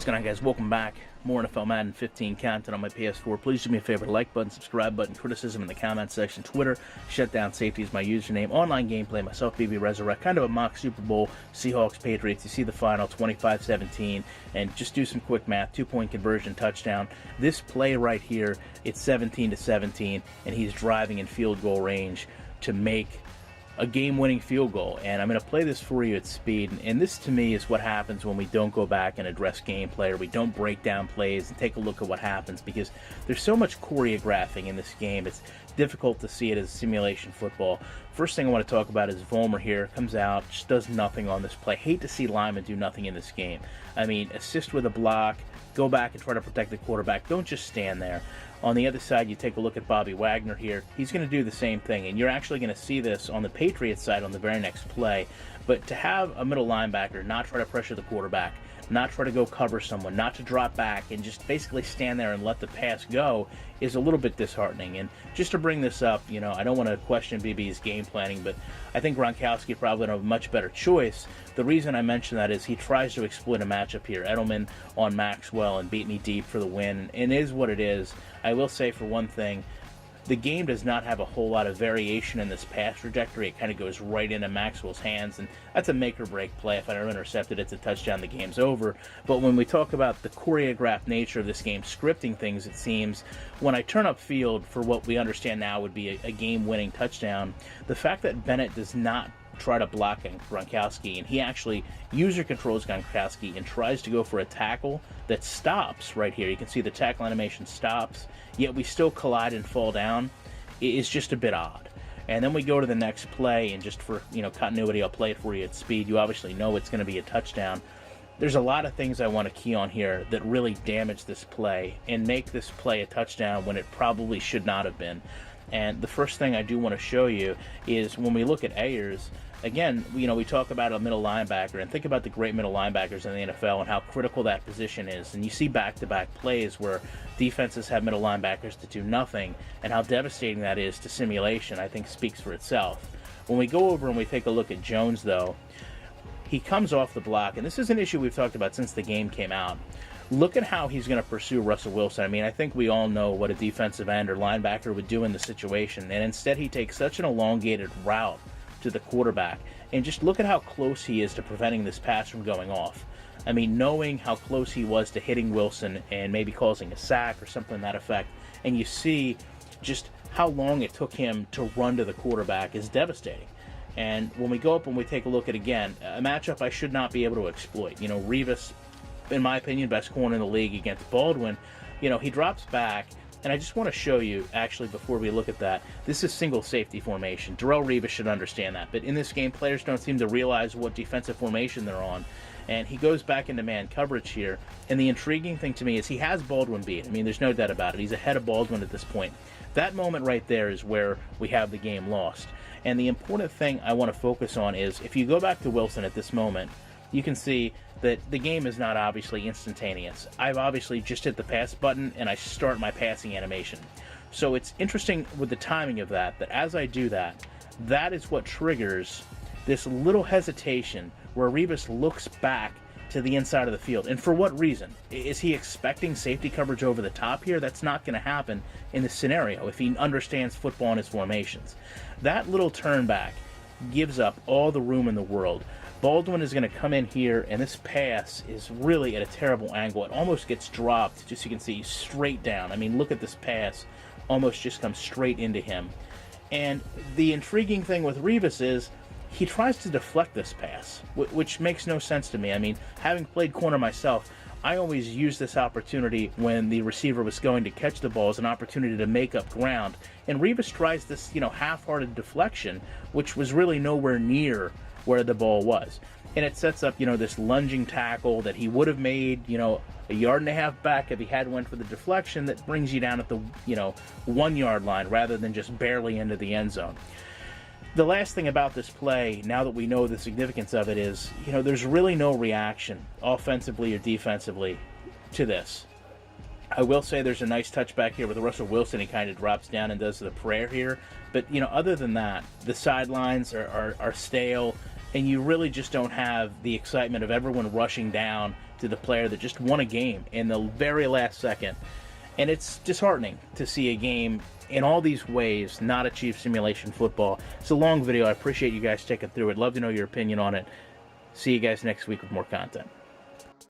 going on, guys? Welcome back. More NFL Madden 15 content on my PS4. Please do me a favor, like button, subscribe button, criticism in the comment section, Twitter, Shutdown Safety is my username, online gameplay, myself, BB Resurrect, kind of a mock Super Bowl, Seahawks, Patriots. You see the final, 25-17, and just do some quick math, 2-point conversion, touchdown. This play right here, it's 17-17, and he's driving in field goal range to make a game-winning field goal, and I'm going to play this for you at speed, and this to me is what happens when we don't go back and address gameplay, or we don't break down plays and take a look at what happens, because there's so much choreographing in this game. It's difficult to see it as simulation football. First thing I want to talk about is Vollmer here, comes out, just does nothing on this play. Hate to see linemen do nothing in this game. I mean, assist with a block, go back and try to protect the quarterback, don't just stand there. On the other side, you take a look at Bobby Wagner here. He's going to do the same thing, and you're actually going to see this on the Patriots side on the very next play. But to have a middle linebacker not try to pressure the quarterback, not try to go cover someone, not to drop back, and just basically stand there and let the pass go is a little bit disheartening. And just to bring this up, you know, I don't want to question BB's game planning, but I think Gronkowski probably had a much better choice. The reason I mention that is he tries to exploit a matchup here. Edelman on Maxwell and beat me deep for the win, and it is what it is. I will say, for one thing, the game does not have a whole lot of variation in this pass trajectory. It kind of goes right into Maxwell's hands, and that's a make-or-break play. If I don't intercept it, it's a touchdown, the game's over. But when we talk about the choreographed nature of this game, scripting things, it seems, when I turn up field for what we understand now would be a game-winning touchdown, the fact that Bennett does not try to block Gronkowski, and he actually user controls Gronkowski and tries to go for a tackle that stops right here. You can see the tackle animation stops, yet we still collide and fall down. It's just a bit odd. And then we go to the next play, and just for, you know, continuity, I'll play it for you at speed. You obviously know it's going to be a touchdown. There's a lot of things I want to key on here that really damage this play and make this play a touchdown when it probably should not have been. And the first thing I do want to show you is when we look at Ayers, again, you know, we talk about a middle linebacker, and think about the great middle linebackers in the NFL and how critical that position is. And you see back-to-back plays where defenses have middle linebackers to do nothing, and how devastating that is to simulation, I think, speaks for itself. When we go over and we take a look at Jones, though, he comes off the block, and this is an issue we've talked about since the game came out. Look at how he's going to pursue Russell Wilson. I mean, I think we all know what a defensive end or linebacker would do in the situation, and instead he takes such an elongated route to the quarterback. And just look at how close he is to preventing this pass from going off. I mean, knowing how close he was to hitting Wilson and maybe causing a sack or something to that effect, and you see just how long it took him to run to the quarterback is devastating. And when we go up and we take a look at, again, a matchup I should not be able to exploit. You know, Revis, in my opinion, best corner in the league against Baldwin, you know, he drops back, and I just want to show you, actually, before we look at that, this is single safety formation. Darrelle Revis should understand that, but in this game, players don't seem to realize what defensive formation they're on, and he goes back into man coverage here, and the intriguing thing to me is he has Baldwin beat. I mean, there's no doubt about it. He's ahead of Baldwin at this point. That moment right there is where we have the game lost, and the important thing I want to focus on is, if you go back to Wilson at this moment, you can see that the game is not obviously instantaneous. I've obviously just hit the pass button and I start my passing animation. So it's interesting with the timing of that as I do that, that is what triggers this little hesitation where Revis looks back to the inside of the field. And for what reason? Is he expecting safety coverage over the top here? That's not going to happen in this scenario if he understands football and his formations. That little turn back gives up all the room in the world. Baldwin is going to come in here, and this pass is really at a terrible angle. It almost gets dropped, just so you can see, straight down. I mean, look at this pass. Almost just comes straight into him. And the intriguing thing with Revis is he tries to deflect this pass, which makes no sense to me. I mean, having played corner myself, I always use this opportunity when the receiver was going to catch the ball as an opportunity to make up ground. And Revis tries this, you know, half-hearted deflection, which was really nowhere near where the ball was. And it sets up, you know, this lunging tackle that he would have made, you know, a yard and a half back if he had went for the deflection that brings you down at the, you know, 1 yard line rather than just barely into the end zone. The last thing about this play, now that we know the significance of it, is, you know, there's really no reaction, offensively or defensively, to this. I will say there's a nice touchback here with Russell Wilson. He kind of drops down and does the prayer here. But, you know, other than that, the sidelines are stale. and you really just don't have the excitement of everyone rushing down to the player that just won a game in the very last second. And it's disheartening to see a game in all these ways not achieve simulation football. It's a long video. I appreciate you guys sticking through it. Love to know your opinion on it. See you guys next week with more content.